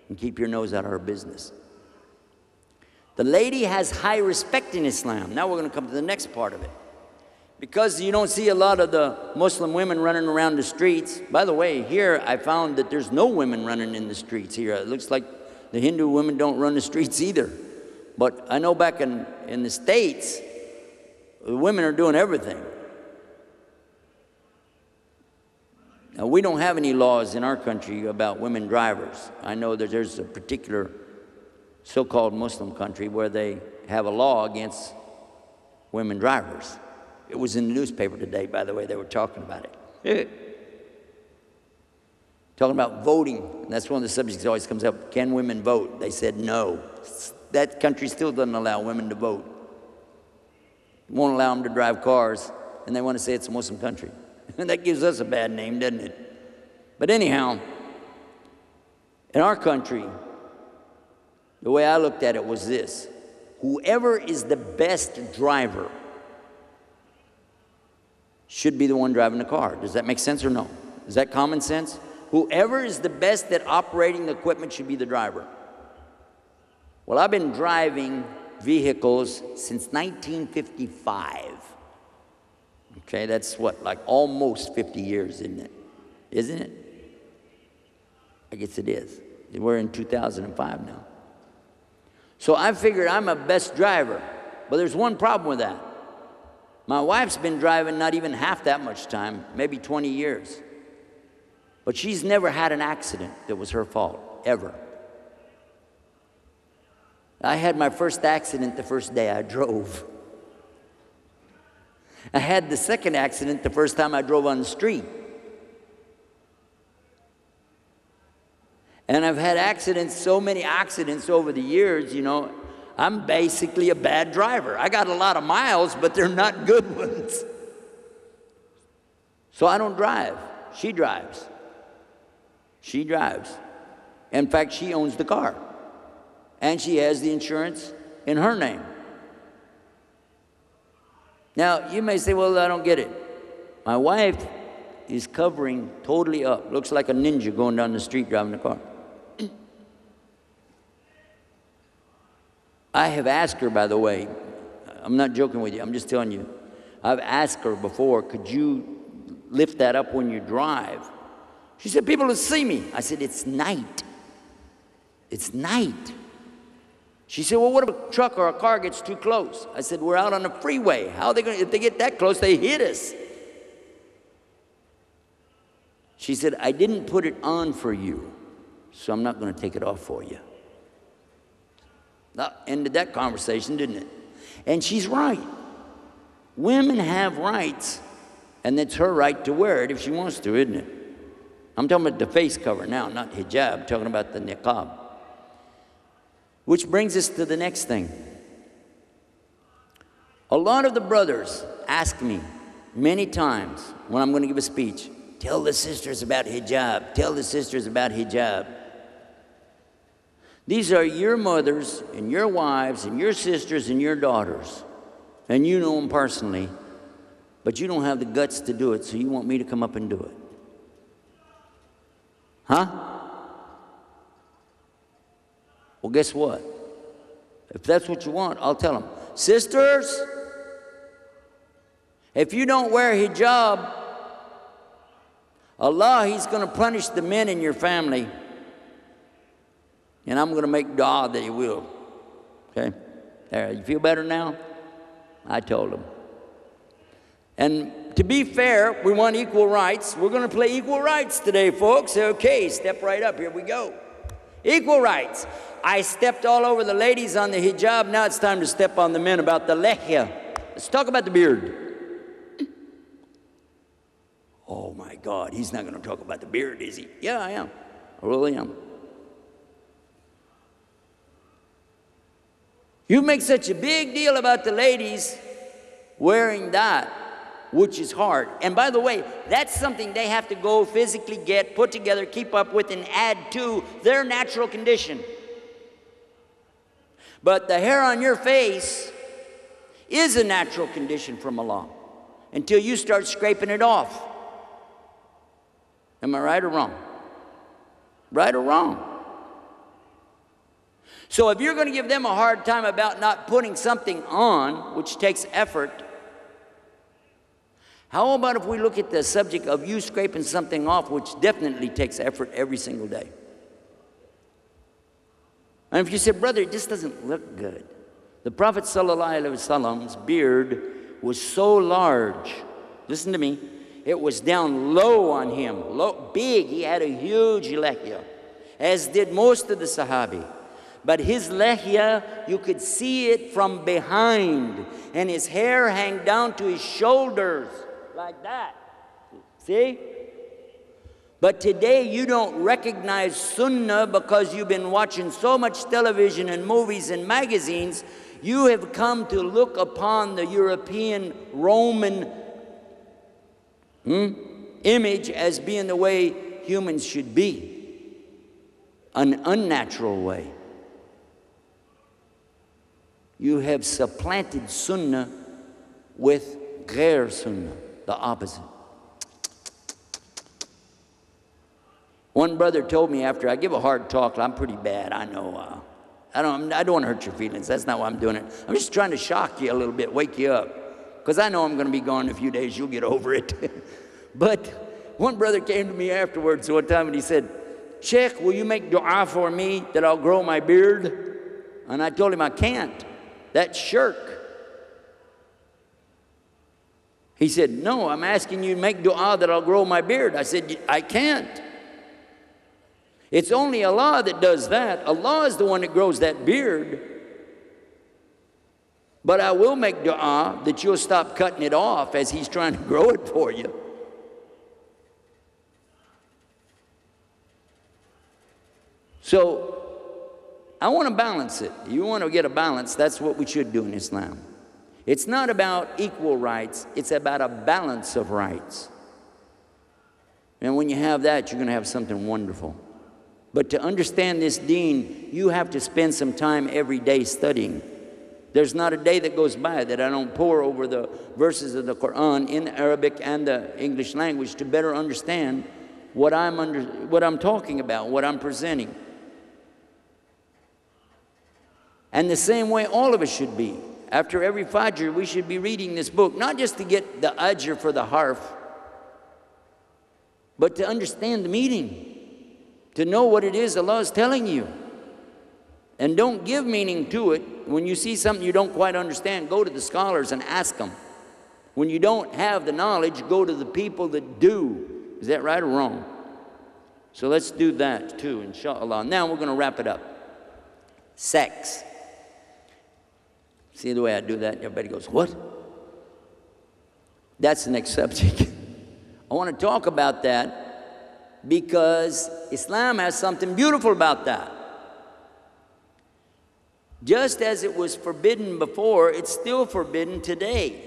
And keep your nose out of her business. The lady has high respect in Islam. Now we're going to come to the next part of it. Because you don't see a lot of the Muslim women running around the streets. By the way, here I found that there's no women running in the streets here. It looks like the Hindu women don't run the streets either. But I know back in the States, the women are doing everything. Now, we don't have any laws in our country about women drivers. I know that there's a particular so-called Muslim country where they have a law against women drivers. It was in the newspaper today, by the way, they were talking about it. Talking about voting. That's one of the subjects that always comes up. Can women vote? They said no. That country still doesn't allow women to vote. It won't allow them to drive cars, and they want to say it's a Muslim country. And that gives us a bad name, doesn't it? But anyhow, in our country, the way I looked at it was this. Whoever is the best driver should be the one driving the car. Does that make sense or no? Is that common sense? Whoever is the best at operating the equipment should be the driver. Well, I've been driving vehicles since 1955. Okay, that's what, like almost 50 years, isn't it? Isn't it? I guess it is. We're in 2005 now. So I figured I'm a best driver. But there's one problem with that. My wife's been driving not even half that much time, maybe 20 years. But she's never had an accident that was her fault, ever. I had my first accident the first day I drove. I had the second accident the first time I drove on the street. And I've had accidents, so many accidents over the years, you know, I'm basically a bad driver. I got a lot of miles, but they're not good ones. So I don't drive. She drives. She drives. In fact, she owns the car. And she has the insurance in her name. Now, you may say, well, I don't get it. My wife is covering totally up. Looks like a ninja going down the street driving the car. I have asked her, by the way, I'm not joking with you, I'm just telling you. I've asked her before, could you lift that up when you drive? She said, people will see me. I said, it's night. It's night. She said, well, what if a truck or a car gets too close? I said, we're out on the freeway. How are they going to, if they get that close, they hit us. She said, I didn't put it on for you, so I'm not going to take it off for you. That ended that conversation, didn't it? And she's right. Women have rights, and it's her right to wear it if she wants to, isn't it? I'm talking about the face cover now, not hijab. I'm talking about the niqab. Which brings us to the next thing. A lot of the brothers ask me many times when I'm going to give a speech, tell the sisters about hijab, tell the sisters about hijab. These are your mothers and your wives and your sisters and your daughters. And you know them personally, but you don't have the guts to do it, so you want me to come up and do it. Huh? Well, guess what? If that's what you want, I'll tell them. Sisters, if you don't wear hijab, Allah, He's going to punish the men in your family. And I'm going to make dua that He will. Okay? There, you feel better now? I told them. And to be fair, we want equal rights. We're going to play equal rights today, folks. Okay, step right up. Here we go. Equal rights. I stepped all over the ladies on the hijab. Now it's time to step on the men about the lehya. Let's talk about the beard. Oh, my God. He's not going to talk about the beard, is he? Yeah, I am. I really am. You make such a big deal about the ladies wearing that, which is hard. And by the way, that's something they have to go physically get, put together, keep up with, and add to their natural condition. But the hair on your face is a natural condition from Allah until you start scraping it off. Am I right or wrong? Right or wrong? So if you're going to give them a hard time about not putting something on, which takes effort, how about if we look at the subject of you scraping something off, which definitely takes effort every single day? And if you say, brother, it just doesn't look good. The Prophet ﷺ's beard was so large, listen to me, it was down low on him, low, big. He had a huge lehya, as did most of the Sahabi. But his lehya, you could see it from behind, and his hair hang down to his shoulders, like that. See? But today you don't recognize sunnah because you've been watching so much television and movies and magazines. You have come to look upon the European Roman image as being the way humans should be, an unnatural way. You have supplanted sunnah with ghair sunnah, the opposite. One brother told me after, I give a hard talk, I'm pretty bad, I know. I don't want to hurt your feelings, that's not why I'm doing it. I'm just trying to shock you a little bit, wake you up. Because I know I'm going to be gone in a few days, you'll get over it. But one brother came to me afterwards one time and he said, Sheikh, will you make dua for me that I'll grow my beard? And I told him I can't. That's shirk. He said, no, I'm asking you to make dua that I'll grow my beard. I said, I can't. It's only Allah that does that. Allah is the one that grows that beard. But I will make dua that you'll stop cutting it off as He's trying to grow it for you. So, I want to balance it. You want to get a balance, that's what we should do in Islam. It's not about equal rights, it's about a balance of rights. And when you have that, you're going to have something wonderful. But to understand this deen, you have to spend some time every day studying. There's not a day that goes by that I don't pore over the verses of the Quran in Arabic and the English language to better understand what I'm talking about, what I'm presenting. And the same way all of us should be. After every Fajr, we should be reading this book, not just to get the ajr for the harf, but to understand the meaning, to know what it is Allah is telling you. And don't give meaning to it. When you see something you don't quite understand, go to the scholars and ask them. When you don't have the knowledge, go to the people that do. Is that right or wrong? So let's do that too, inshallah. Now we're going to wrap it up. Sex. See the way I do that? Everybody goes, what? That's the next subject. I want to talk about that because Islam has something beautiful about that. Just as it was forbidden before, it's still forbidden today.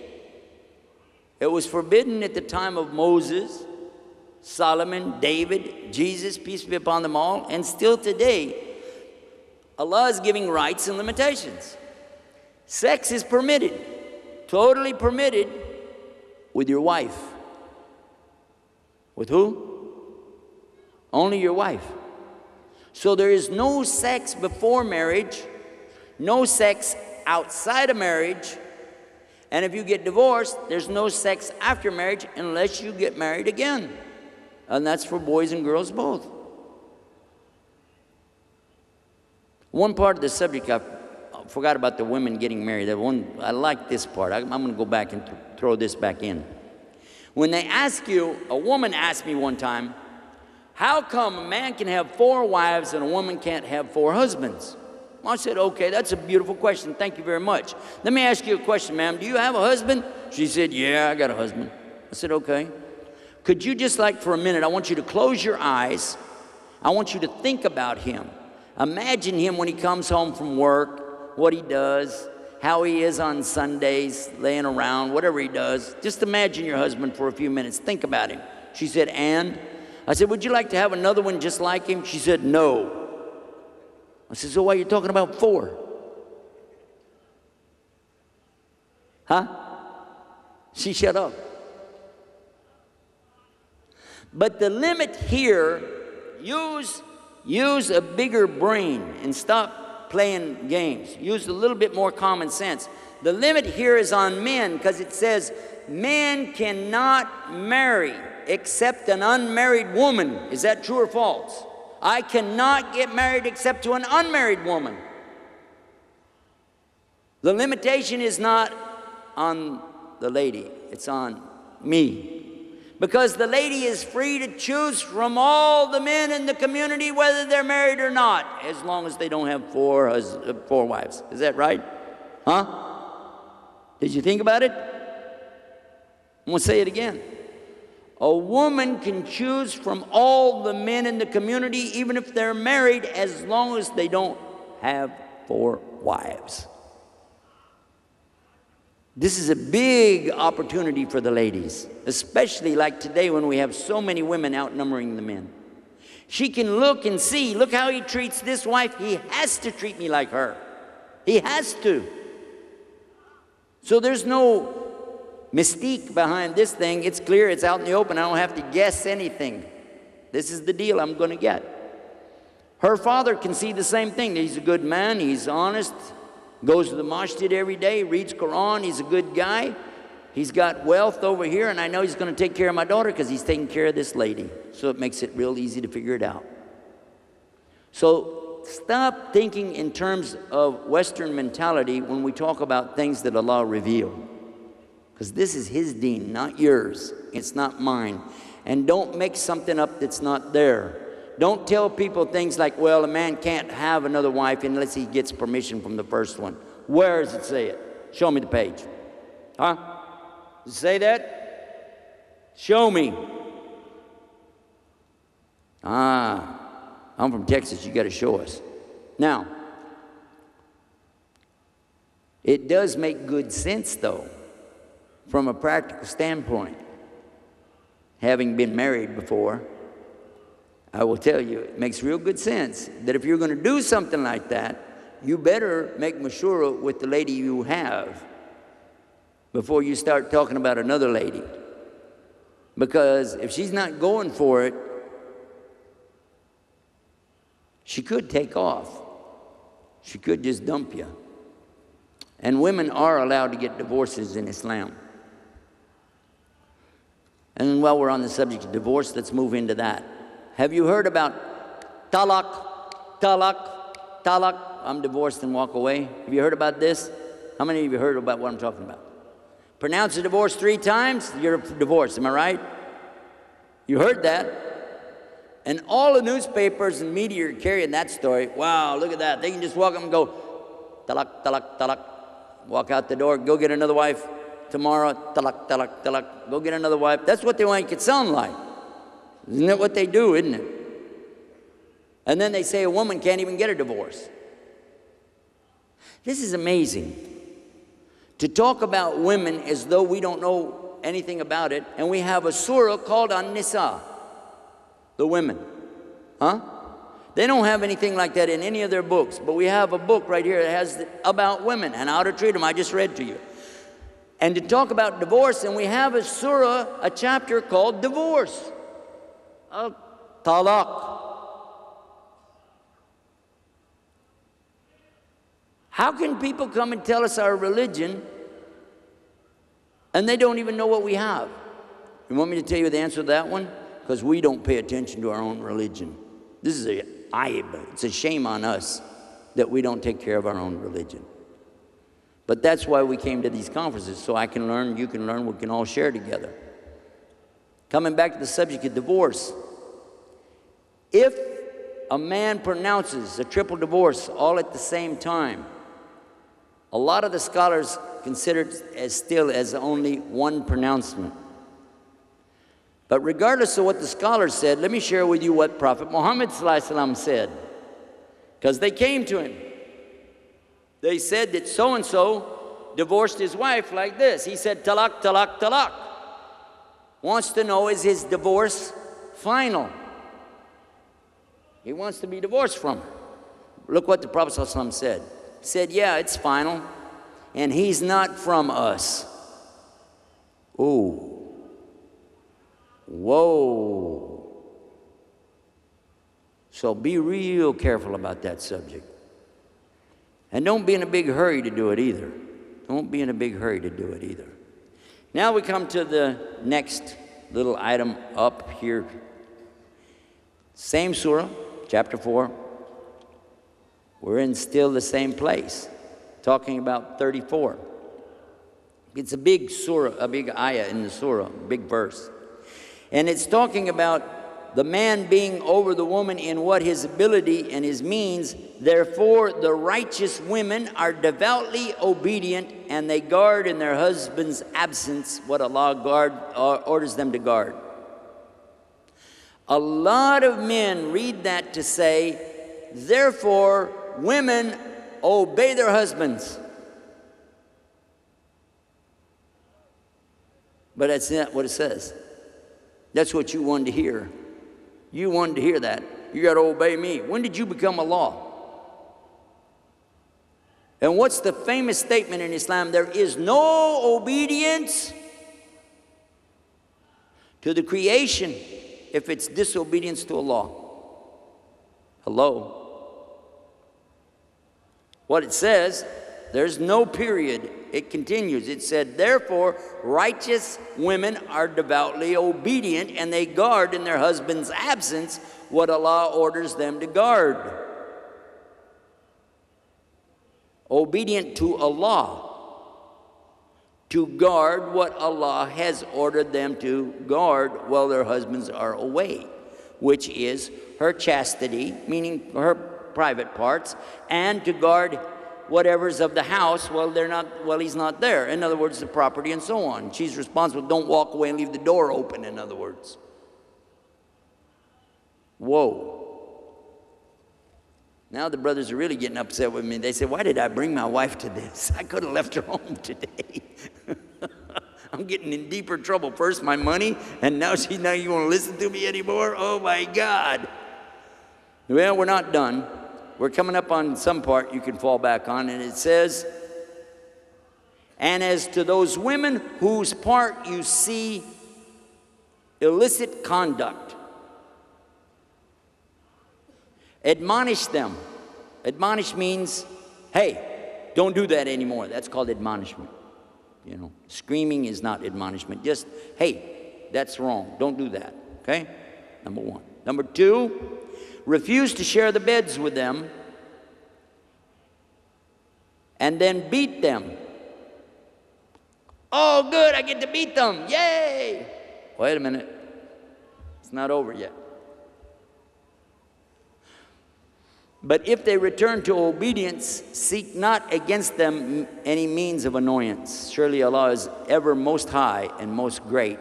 It was forbidden at the time of Moses, Solomon, David, Jesus, peace be upon them all, and still today, Allah is giving rights and limitations. Sex is permitted, totally permitted, with your wife. With who? Only your wife. So there is no sex before marriage, no sex outside of marriage, and if you get divorced, there's no sex after marriage unless you get married again. And that's for boys and girls both. One part of the subject, I forgot about the women getting married. That one, I like this part. I'm going to go back and throw this back in. When they ask you, a woman asked me one time, how come a man can have 4 wives and a woman can't have 4 husbands? I said, okay, that's a beautiful question. Thank you very much. Let me ask you a question, ma'am. Do you have a husband? She said, yeah, I got a husband. I said, okay. Could you just like for a minute, I want you to close your eyes. I want you to think about him. Imagine him when he comes home from work, what he does, how he is on Sundays, laying around, whatever he does. Just imagine your husband for a few minutes. Think about him. She said, and? I said, would you like to have another one just like him? She said, no. I said, so why are you talking about 4? Huh? She shut up. But the limit here, use a bigger brain and stop playing games. Use a little bit more common sense. The limit here is on men because it says men cannot marry except an unmarried woman. Is that true or false? I cannot get married except to an unmarried woman. The limitation is not on the lady, it's on me. Because the lady is free to choose from all the men in the community whether they're married or not, as long as they don't have 4 wives. Is that right? Huh? Did you think about it? I'm going to say it again. A woman can choose from all the men in the community, even if they're married, as long as they don't have 4 wives. This is a big opportunity for the ladies, especially like today when we have so many women outnumbering the men. She can look and see, look how he treats this wife. He has to treat me like her. He has to. So there's no mystique behind this thing. It's clear, it's out in the open. I don't have to guess anything. This is the deal I'm going to get. Her father can see the same thing. He's a good man, he's honest, goes to the masjid every day, reads Quran, he's a good guy. He's got wealth over here, and I know he's going to take care of my daughter because he's taking care of this lady. So it makes it real easy to figure it out. So stop thinking in terms of Western mentality when we talk about things that Allah revealed. Because this is His deen, not yours. It's not mine. And don't make something up that's not there. Don't tell people things like, well, a man can't have another wife unless he gets permission from the first one. Where does it say it? Show me the page. Huh? Does it say that? Show me. Ah, I'm from Texas. You got to show us. Now, it does make good sense, though, from a practical standpoint. Having been married before, I will tell you, it makes real good sense that if you're going to do something like that, you better make mashura with the lady you have before you start talking about another lady. Because if she's not going for it, she could take off. She could just dump you. And women are allowed to get divorces in Islam. And while we're on the subject of divorce, let's move into that. Have you heard about talaq, talaq, talaq? I'm divorced and walk away. Have you heard about this? How many of you heard about what I'm talking about? Pronounce a divorce 3 times, you're divorced. Am I right? You heard that. And all the newspapers and media are carrying that story. Wow, look at that. They can just walk up and go, talaq, talaq, talaq. Walk out the door, go get another wife. Tomorrow, talaq, talaq, talaq. Go get another wife. That's what they want it to sound like. Isn't that what they do, isn't it? And then they say a woman can't even get a divorce. This is amazing. To talk about women as though we don't know anything about it, and we have a surah called An-Nisa. The women. Huh? They don't have anything like that in any of their books, but we have a book right here that has about women and how to treat them. I just read to you. And to talk about divorce, and we have a surah, a chapter called Divorce. Talaq. How can people come and tell us our religion and they don't even know what we have? You want me to tell you the answer to that one? Because we don't pay attention to our own religion. This is a aib. It's a shame on us that we don't take care of our own religion. But that's why we came to these conferences, so I can learn, you can learn, we can all share together. Coming back to the subject of divorce. If a man pronounces a triple divorce all at the same time, a lot of the scholars consider it as still as only one pronouncement. But regardless of what the scholars said, let me share with you what Prophet Muhammad ﷺ said. Because they came to him. They said that so-and-so divorced his wife like this. He said, talaq, talaq, talaq. Wants to know, is his divorce final? He wants to be divorced from her. Look what the Prophet ﷺ said. He said, yeah, it's final. And he's not from us. Ooh. Whoa. So be real careful about that subject. And don't be in a big hurry to do it either. Don't be in a big hurry to do it either. Now we come to the next little item up here. Same surah, chapter 4. We're in still the same place, talking about 34. It's a big surah, a big ayah in the surah, big verse. And it's talking about the man being over the woman in what his ability and his means. Therefore, the righteous women are devoutly obedient, and they guard in their husband's absence what Allah orders them to guard. A lot of men read that to say, therefore, women obey their husbands. But that's not what it says. That's what you wanted to hear. You wanted to hear that. You got to obey me. When did you become a law? And what's the famous statement in Islam? There is no obedience to the creation if it's disobedience to Allah. Hello? What it says, there's no period. It continues. It said, therefore, righteous women are devoutly obedient, and they guard in their husband's absence what Allah orders them to guard. Obedient to Allah, to guard what Allah has ordered them to guard while their husbands are away, which is her chastity, meaning her private parts, and to guard whatever's of the house while he's not there. In other words, the property and so on. She's responsible. Don't walk away and leave the door open, in other words. Whoa. Now the brothers are really getting upset with me. They say, why did I bring my wife to this? I could have left her home today. I'm getting in deeper trouble. First my money, and now she's not even going to listen to me anymore. Oh my God. Well, we're not done. We're coming up on some part you can fall back on, and it says, and as to those women whose part you see illicit conduct, admonish them. Admonish means hey, don't do that anymore. That's called admonishment. You know, screaming is not admonishment. Just, hey, that's wrong. Don't do that. Okay? Number one. Number two, refuse to share the beds with them and then beat them. Oh, good, I get to beat them. Yay! Wait a minute. It's not over yet. But if they return to obedience, seek not against them any means of annoyance. Surely Allah is ever most high and most great.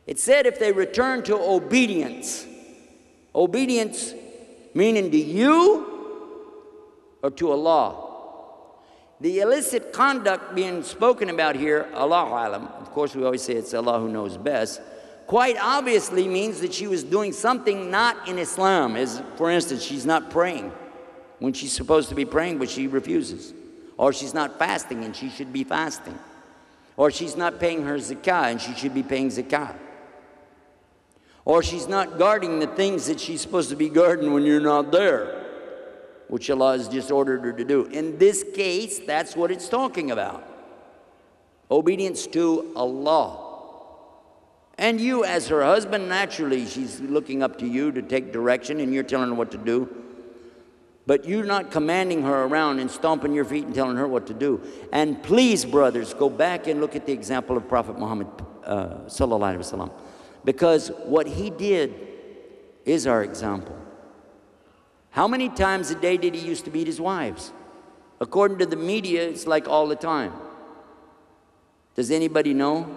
It said if they return to obedience. Obedience meaning to you or to Allah. The illicit conduct being spoken about here, Allahu Alam, of course we always say it's Allah who knows best, quite obviously means that she was doing something not in Islam. As, for instance, she's not praying when she's supposed to be praying, but she refuses. Or she's not fasting and she should be fasting. Or she's not paying her zakah and she should be paying zakah. Or she's not guarding the things that she's supposed to be guarding when you're not there, which Allah has just ordered her to do. In this case, that's what it's talking about. Obedience to Allah. And you as her husband, naturally, she's looking up to you to take direction and you're telling her what to do. But you're not commanding her around and stomping your feet and telling her what to do. And please, brothers, go back and look at the example of Prophet Muhammad sallallahu alaihi wasallam. Because what he did is our example. How many times a day did he used to beat his wives? According to the media, it's like all the time. Does anybody know?